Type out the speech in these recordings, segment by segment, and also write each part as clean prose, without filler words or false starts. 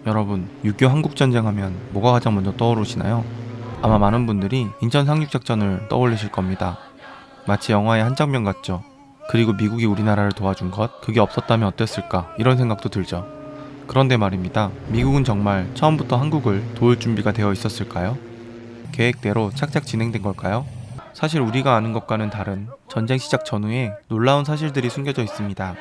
여러분, 6.25 한국전쟁 하면 뭐가 가장 먼저 떠오르시나요? 아마 많은 분들이 인천 상륙작전을 떠올리실 겁니다. 마치 영화의 한 장면 같죠? 그리고 미국이 우리나라를 도와준 것, 그게 없었다면 어땠을까? 이런 생각도 들죠. 그런데 말입니다. 미국은 정말 처음부터 한국을 도울 준비가 되어 있었을까요? 계획대로 착착 진행된 걸까요? 사실 우리가 아는 것과는 다른 전쟁 시작 전후에 놀라운 사실들이 숨겨져 있습니다.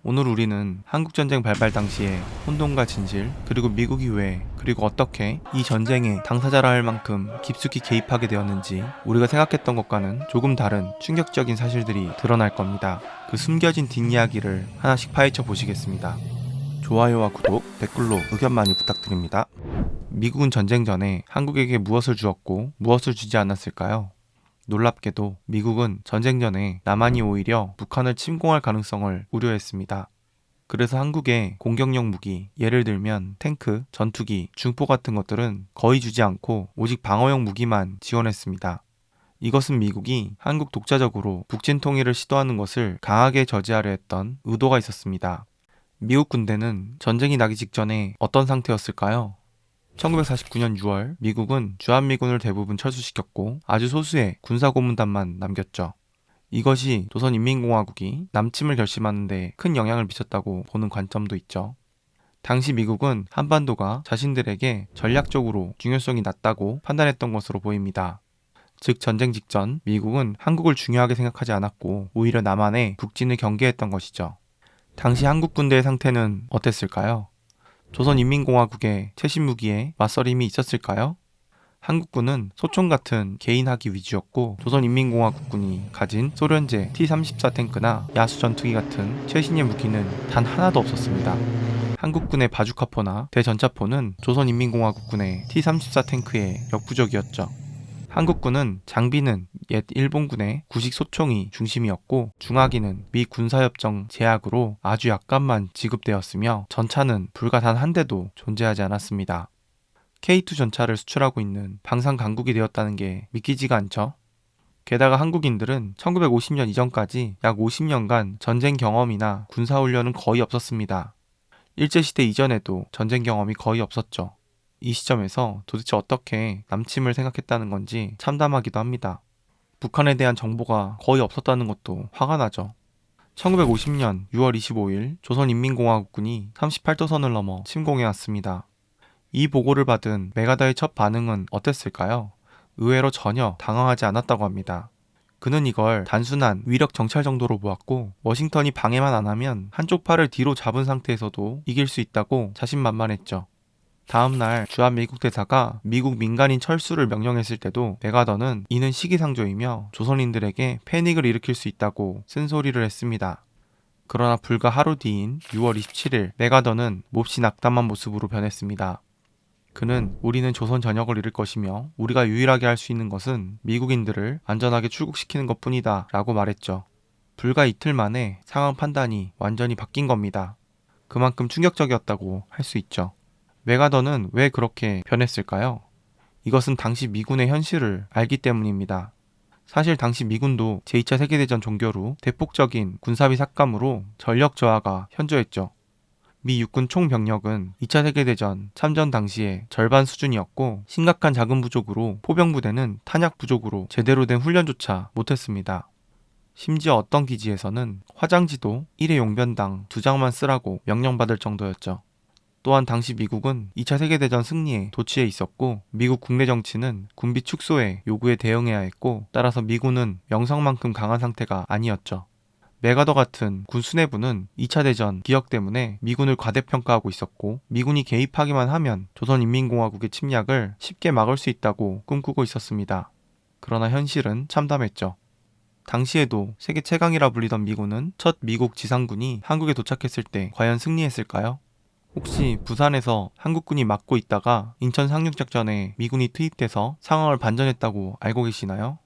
오늘 우리는 한국전쟁 발발 당시의 혼돈과 진실, 그리고 미국이 왜, 그리고 어떻게 이 전쟁의 당사자라 할 만큼 깊숙이 개입하게 되었는지 우리가 생각했던 것과는 조금 다른 충격적인 사실들이 드러날 겁니다. 그 숨겨진 뒷이야기를 하나씩 파헤쳐 보시겠습니다. 좋아요와 구독, 댓글로 의견 많이 부탁드립니다. 미국은 전쟁 전에 한국에게 무엇을 주었고 무엇을 주지 않았을까요? 놀랍게도 미국은 전쟁 전에 남한이 오히려 북한을 침공할 가능성을 우려했습니다. 그래서 한국의 공격용 무기, 예를 들면 탱크, 전투기, 중포 같은 것들은 거의 주지 않고 오직 방어용 무기만 지원했습니다. 이것은 미국이 한국 독자적으로 북진 통일을 시도하는 것을 강하게 저지하려 했던 의도가 있었습니다. 미국 군대는 전쟁이 나기 직전에 어떤 상태였을까요? 1949년 6월 미국은 주한미군을 대부분 철수시켰고 아주 소수의 군사고문단만 남겼죠. 이것이 조선인민공화국이 남침을 결심하는 데 큰 영향을 미쳤다고 보는 관점도 있죠. 당시 미국은 한반도가 자신들에게 전략적으로 중요성이 낮다고 판단했던 것으로 보입니다. 즉 전쟁 직전 미국은 한국을 중요하게 생각하지 않았고 오히려 남한의 북진을 경계했던 것이죠. 당시 한국 군대의 상태는 어땠을까요? 조선인민공화국의 최신 무기에 맞서림이 있었을까요? 한국군은 소총 같은 개인하기 위주였고 조선인민공화국군이 가진 소련제 T-34 탱크나 야수 전투기 같은 최신의 무기는 단 하나도 없었습니다. 한국군의 바주카포나 대전차포는 조선인민공화국군의 T-34 탱크에 역부족이었죠. 한국군은 장비는 옛 일본군의 구식 소총이 중심이었고 중화기는 미 군사협정 제약으로 아주 약간만 지급되었으며 전차는 불과 단 한 대도 존재하지 않았습니다. K2 전차를 수출하고 있는 방산 강국이 되었다는 게 믿기지가 않죠. 게다가 한국인들은 1950년 이전까지 약 50년간 전쟁 경험이나 군사훈련은 거의 없었습니다. 일제시대 이전에도 전쟁 경험이 거의 없었죠. 이 시점에서 도대체 어떻게 남침을 생각했다는 건지 참담하기도 합니다. 북한에 대한 정보가 거의 없었다는 것도 화가 나죠. 1950년 6월 25일 조선인민공화국군이 38도선을 넘어 침공해왔습니다. 이 보고를 받은 메가더의 첫 반응은 어땠을까요? 의외로 전혀 당황하지 않았다고 합니다. 그는 이걸 단순한 위력 정찰 정도로 보았고 워싱턴이 방해만 안 하면 한쪽 팔을 뒤로 잡은 상태에서도 이길 수 있다고 자신만만했죠. 다음날 주한미국 대사가 미국 민간인 철수를 명령했을 때도 메가더는 이는 시기상조이며 조선인들에게 패닉을 일으킬 수 있다고 쓴소리를 했습니다. 그러나 불과 하루 뒤인 6월 27일 메가더는 몹시 낙담한 모습으로 변했습니다. 그는 우리는 조선 전역을 잃을 것이며 우리가 유일하게 할 수 있는 것은 미국인들을 안전하게 출국시키는 것뿐이다 라고 말했죠. 불과 이틀 만에 상황 판단이 완전히 바뀐 겁니다. 그만큼 충격적이었다고 할 수 있죠. 메가더는 왜 그렇게 변했을까요? 이것은 당시 미군의 현실을 알기 때문입니다. 사실 당시 미군도 제2차 세계대전 종결 후 대폭적인 군사비 삭감으로 전력 저하가 현저했죠. 미 육군 총 병력은 2차 세계대전 참전 당시에 절반 수준이었고 심각한 자금 부족으로 포병부대는 탄약 부족으로 제대로 된 훈련조차 못했습니다. 심지어 어떤 기지에서는 화장지도 1회 용변당 2장만 쓰라고 명령받을 정도였죠. 또한 당시 미국은 2차 세계대전 승리에 도취해 있었고 미국 국내 정치는 군비 축소의 요구에 대응해야 했고 따라서 미군은 명성만큼 강한 상태가 아니었죠. 메가더 같은 군 수뇌부는 2차 대전 기억 때문에 미군을 과대평가하고 있었고 미군이 개입하기만 하면 조선인민공화국의 침략을 쉽게 막을 수 있다고 꿈꾸고 있었습니다. 그러나 현실은 참담했죠. 당시에도 세계 최강이라 불리던 미군은 첫 미국 지상군이 한국에 도착했을 때 과연 승리했을까요? 혹시 부산에서 한국군이 막고 있다가 인천 상륙작전에 미군이 투입돼서 상황을 반전했다고 알고 계시나요?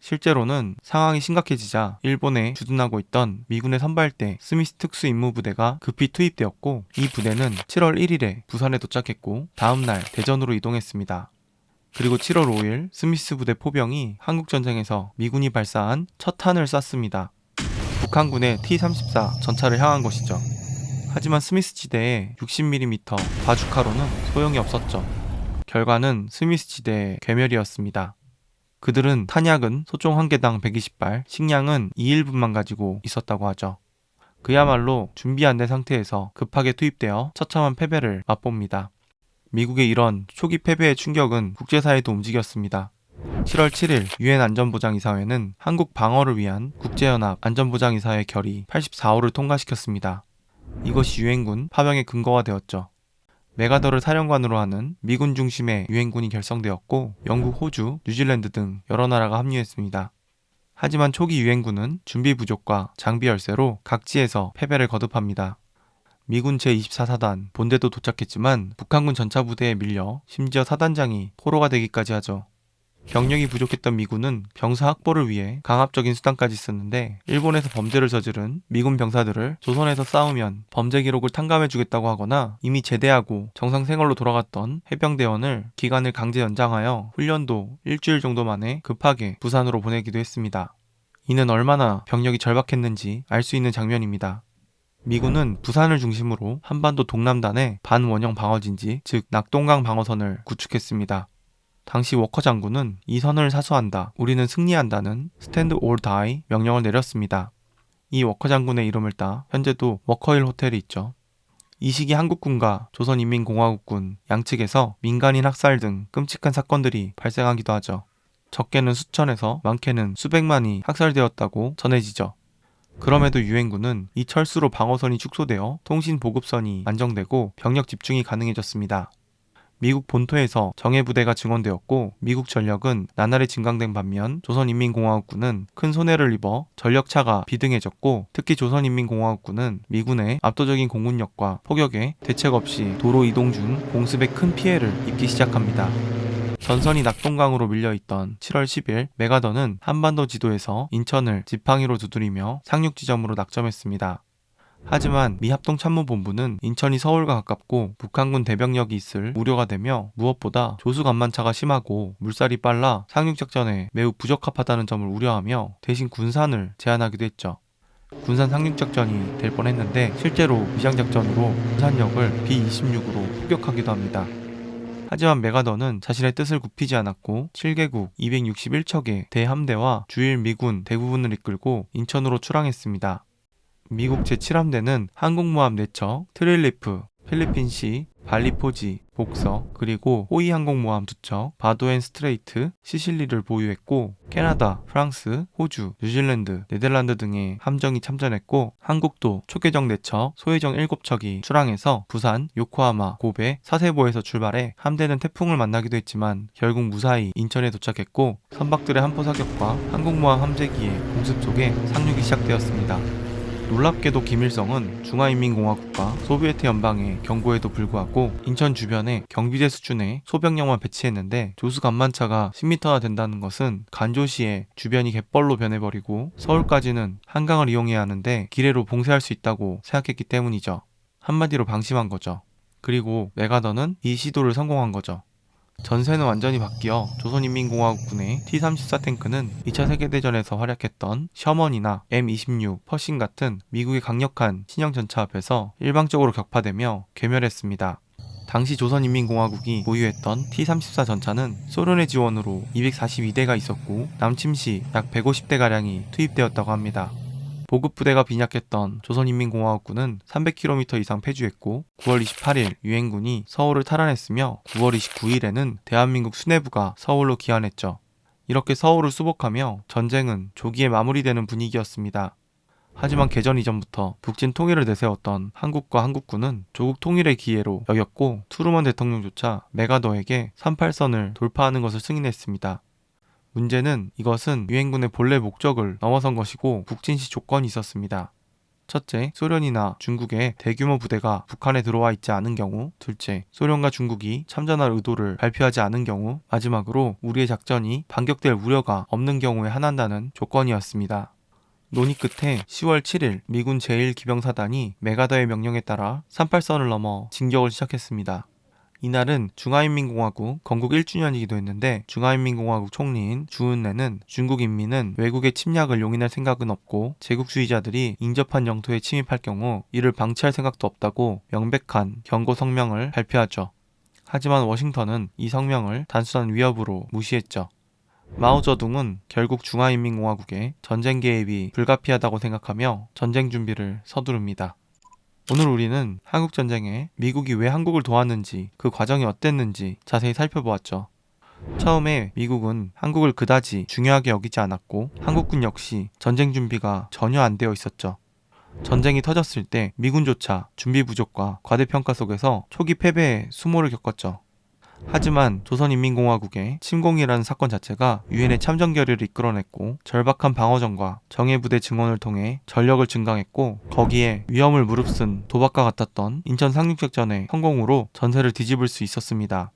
실제로는 상황이 심각해지자 일본에 주둔하고 있던 미군의 선발대 스미스 특수임무부대가 급히 투입되었고 이 부대는 7월 1일에 부산에 도착했고 다음날 대전으로 이동했습니다. 그리고 7월 5일 스미스 부대 포병이 한국전쟁에서 미군이 발사한 첫 탄을 쐈습니다. 북한군의 T-34 전차를 향한 것이죠. 하지만 스미스 지대의 60mm 바주카로는 소용이 없었죠. 결과는 스미스 지대의 괴멸이었습니다. 그들은 탄약은 소총 한 개당 120발, 식량은 2일분만 가지고 있었다고 하죠. 그야말로 준비 안 된 상태에서 급하게 투입되어 처참한 패배를 맛봅니다. 미국의 이런 초기 패배의 충격은 국제사회도 움직였습니다. 7월 7일 유엔 안전보장이사회는 한국 방어를 위한 국제연합 안전보장이사회 결의 84호를 통과시켰습니다. 이것이 유엔군 파병의 근거가 되었죠. 메가더를 사령관으로 하는 미군 중심의 유엔군이 결성되었고 영국, 호주, 뉴질랜드 등 여러 나라가 합류했습니다. 하지만 초기 유엔군은 준비 부족과 장비 열세로 각지에서 패배를 거듭합니다. 미군 제24사단 본대도 도착했지만 북한군 전차부대에 밀려 심지어 사단장이 포로가 되기까지 하죠. 병력이 부족했던 미군은 병사 확보를 위해 강압적인 수단까지 썼는데 일본에서 범죄를 저지른 미군 병사들을 조선에서 싸우면 범죄 기록을 탕감해주겠다고 하거나 이미 제대하고 정상 생활로 돌아갔던 해병대원을 기간을 강제 연장하여 훈련도 일주일 정도 만에 급하게 부산으로 보내기도 했습니다. 이는 얼마나 병력이 절박했는지 알 수 있는 장면입니다. 미군은 부산을 중심으로 한반도 동남단에 반원형 방어진지 즉 낙동강 방어선을 구축했습니다. 당시 워커 장군은 이 선을 사수한다, 우리는 승리한다는 스탠드 올 다이 명령을 내렸습니다. 이 워커 장군의 이름을 따 현재도 워커힐 호텔이 있죠. 이 시기 한국군과 조선인민공화국군 양측에서 민간인 학살 등 끔찍한 사건들이 발생하기도 하죠. 적게는 수천에서 많게는 수백만이 학살되었다고 전해지죠. 그럼에도 유엔군은 이 철수로 방어선이 축소되어 통신 보급선이 안정되고 병력 집중이 가능해졌습니다. 미국 본토에서 정예부대가 증원되었고 미국 전력은 나날이 증강된 반면 조선인민공화국군은 큰 손해를 입어 전력차가 비등해졌고 특히 조선인민공화국군은 미군의 압도적인 공군력과 포격에 대책 없이 도로 이동 중 공습에 큰 피해를 입기 시작합니다. 전선이 낙동강으로 밀려있던 7월 10일 메가더는 한반도 지도에서 인천을 지팡이로 두드리며 상륙지점으로 낙점했습니다. 하지만 미 합동참모본부는 인천이 서울과 가깝고 북한군 대병력이 있을 우려가 되며 무엇보다 조수간만차가 심하고 물살이 빨라 상륙작전에 매우 부적합하다는 점을 우려하며 대신 군산을 제안하기도 했죠. 군산 상륙작전이 될 뻔했는데 실제로 위장작전으로 군산역을 B-26으로 폭격하기도 합니다. 하지만 메가더는 자신의 뜻을 굽히지 않았고 7개국 261척의 대함대와 주일 미군 대부분을 이끌고 인천으로 출항했습니다. 미국 제7함대는 항공모함 4척, 트릴리프, 필리핀시, 발리포지, 복서, 그리고 호이 항공모함 2척, 바도앤 스트레이트, 시실리를 보유했고 캐나다, 프랑스, 호주, 뉴질랜드, 네덜란드 등의 함정이 참전했고 한국도 초계정 4척, 소해정 7척이 출항해서 부산, 요코하마, 고베, 사세보에서 출발해 함대는 태풍을 만나기도 했지만 결국 무사히 인천에 도착했고 선박들의 함포 사격과 항공모함 함재기의 공습 속에 상륙이 시작되었습니다. 놀랍게도 김일성은 중화인민공화국과 소비에트 연방의 경고에도 불구하고 인천 주변에 경비대 수준의 소병력만 배치했는데 조수간만차가 10m나 된다는 것은 간조시에 주변이 갯벌로 변해버리고 서울까지는 한강을 이용해야 하는데 기뢰로 봉쇄할 수 있다고 생각했기 때문이죠. 한마디로 방심한 거죠. 그리고 메가더는 이 시도를 성공한 거죠. 전세는 완전히 바뀌어 조선인민공화국군의 T-34 탱크는 2차 세계대전에서 활약했던 셔먼이나 M26, 퍼싱 같은 미국의 강력한 신형 전차 앞에서 일방적으로 격파되며 괴멸했습니다. 당시 조선인민공화국이 보유했던 T-34 전차는 소련의 지원으로 242대가 있었고 남침 시 약 150대가량이 투입되었다고 합니다. 보급부대가 빈약했던 조선인민공화국군은 300km 이상 패주했고 9월 28일 유엔군이 서울을 탈환했으며 9월 29일에는 대한민국 수뇌부가 서울로 귀환했죠. 이렇게 서울을 수복하며 전쟁은 조기에 마무리되는 분위기였습니다. 하지만 개전 이전부터 북진 통일을 내세웠던 한국과 한국군은 조국 통일의 기회로 여겼고 트루먼 대통령조차 메가더에게 38선을 돌파하는 것을 승인했습니다. 문제는 이것은 유엔군의 본래 목적을 넘어선 것이고 북진 시 조건이 있었습니다. 첫째, 소련이나 중국의 대규모 부대가 북한에 들어와 있지 않은 경우, 둘째, 소련과 중국이 참전할 의도를 발표하지 않은 경우, 마지막으로 우리의 작전이 반격될 우려가 없는 경우에 한한다는 조건이었습니다. 논의 끝에 10월 7일 미군 제1기병사단이 메가더의 명령에 따라 38선을 넘어 진격을 시작했습니다. 이날은 중화인민공화국 건국 1주년이기도 했는데 중화인민공화국 총리인 주은래는 중국 인민은 외국의 침략을 용인할 생각은 없고 제국주의자들이 인접한 영토에 침입할 경우 이를 방치할 생각도 없다고 명백한 경고 성명을 발표하죠. 하지만 워싱턴은 이 성명을 단순한 위협으로 무시했죠. 마오쩌둥은 결국 중화인민공화국의 전쟁 개입이 불가피하다고 생각하며 전쟁 준비를 서두릅니다. 오늘 우리는 한국전쟁에 미국이 왜 한국을 도왔는지 그 과정이 어땠는지 자세히 살펴보았죠. 처음에 미국은 한국을 그다지 중요하게 여기지 않았고 한국군 역시 전쟁 준비가 전혀 안 되어 있었죠. 전쟁이 터졌을 때 미군조차 준비 부족과 과대평가 속에서 초기 패배에 수모를 겪었죠. 하지만 조선인민공화국의 침공이라는 사건 자체가 유엔의 참전 결의를 이끌어냈고 절박한 방어전과 정예부대 증원을 통해 전력을 증강했고 거기에 위험을 무릅쓴 도박과 같았던 인천 상륙작전의 성공으로 전세를 뒤집을 수 있었습니다.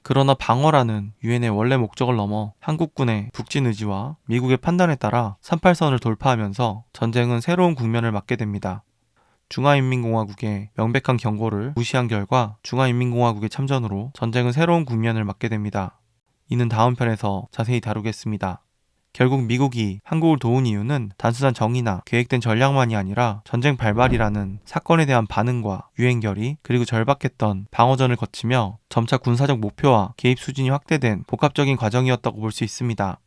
그러나 방어라는 유엔의 원래 목적을 넘어 한국군의 북진 의지와 미국의 판단에 따라 38선을 돌파하면서 전쟁은 새로운 국면을 맞게 됩니다. 중화인민공화국의 명백한 경고를 무시한 결과 중화인민공화국의 참전으로 전쟁은 새로운 국면을 맞게 됩니다. 이는 다음 편에서 자세히 다루겠습니다. 결국 미국이 한국을 도운 이유는 단순한 정의나 계획된 전략만이 아니라 전쟁 발발이라는 사건에 대한 반응과 유엔결의 그리고 절박했던 방어전을 거치며 점차 군사적 목표와 개입 수준이 확대된 복합적인 과정이었다고 볼 수 있습니다.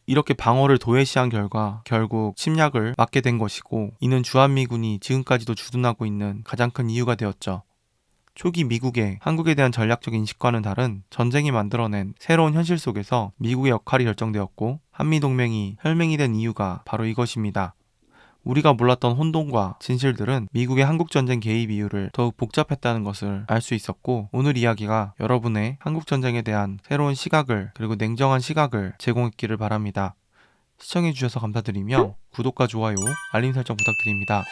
이렇게 방어를 도외시한 결과 결국 침략을 막게 된 것이고 이는 주한미군이 지금까지도 주둔하고 있는 가장 큰 이유가 되었죠. 초기 미국의 한국에 대한 전략적 인식과는 다른 전쟁이 만들어낸 새로운 현실 속에서 미국의 역할이 결정되었고 한미동맹이 혈맹이 된 이유가 바로 이것입니다. 우리가 몰랐던 혼돈과 진실들은 미국의 한국전쟁 개입 이유를 더욱 복잡했다는 것을 알 수 있었고 오늘 이야기가 여러분의 한국전쟁에 대한 새로운 시각을 그리고 냉정한 시각을 제공했기를 바랍니다. 시청해주셔서 감사드리며 구독과 좋아요, 알림 설정 부탁드립니다.